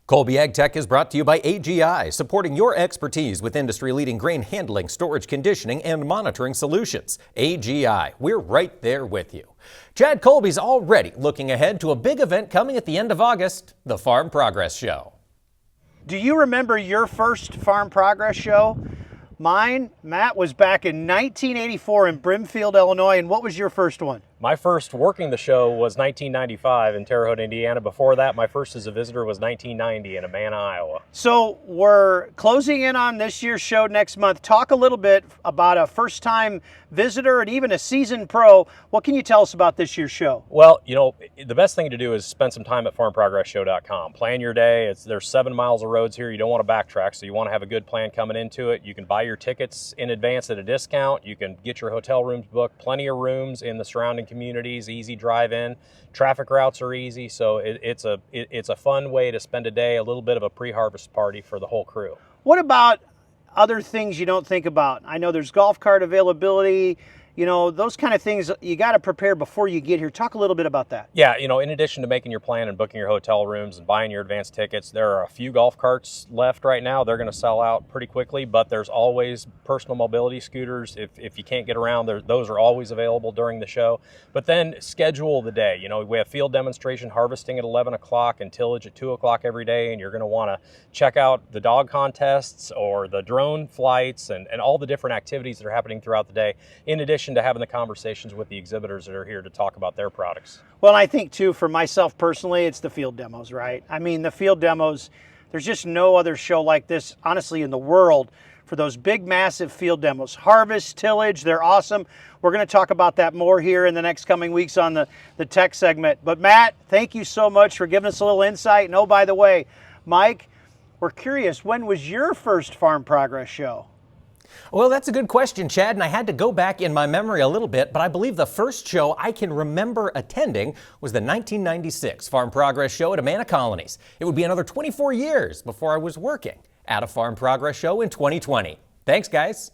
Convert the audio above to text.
Colby Ag Tech is brought to you by AGI, supporting your expertise with industry-leading grain handling, storage, conditioning, and monitoring solutions. AGI, we're right there with you. Chad Colby's already looking ahead to a big event coming at the end of August, the Farm Progress Show. Do you remember your first Farm Progress Show? Mine, Matt, was back in 1984 in Brimfield, Illinois. And what was your first one? My first working the show was 1995 in Terre Haute, Indiana. Before that, my first as a visitor was 1990 in Amana, Iowa. So we're closing in on this year's show next month. Talk a little bit about a first-time visitor and even a seasoned pro. What can you tell us about this year's show? Well, you know, the best thing to do is spend some time at farmprogressshow.com. Plan your day. There's 7 miles of roads here. You don't want to backtrack, so you want to have a good plan coming into it. You can buy your tickets in advance at a discount. You can get your hotel rooms booked. Plenty of rooms in the surrounding communities, easy drive in. Traffic routes are easy, so it's a fun way to spend a day, a little bit of a pre-harvest party for the whole crew. What about other things you don't think about? I know there's golf cart availability, you know, those kind of things you got to prepare before you get here. Talk a little bit about that. Yeah, you know, in addition to making your plan and booking your hotel rooms and buying your advance tickets, there are a few golf carts left right now. They're going to sell out pretty quickly, but there's always personal mobility scooters. If you can't get around, those are always available during the show. But then schedule the day. You know, we have field demonstration harvesting at 11 o'clock and tillage at 2 o'clock every day, and you're going to want to check out the dog contests or the drone flights and all the different activities that are happening throughout the day, in addition to having the conversations with the exhibitors that are here to talk about their products. Well, I think too, for myself personally, it's the field demos, right? I mean, the field demos, there's just no other show like this, honestly, in the world for those big, massive field demos. Harvest, tillage, they're awesome. We're going to talk about that more here in the next coming weeks on the tech segment. But Matt, thank you so much for giving us a little insight. And oh, by the way, Mike, we're curious, when was your first Farm Progress show? Well, that's a good question, Chad, and I had to go back in my memory a little bit, but I believe the first show I can remember attending was the 1996 Farm Progress Show at Amana Colonies. It would be another 24 years before I was working at a Farm Progress Show in 2020. Thanks, guys.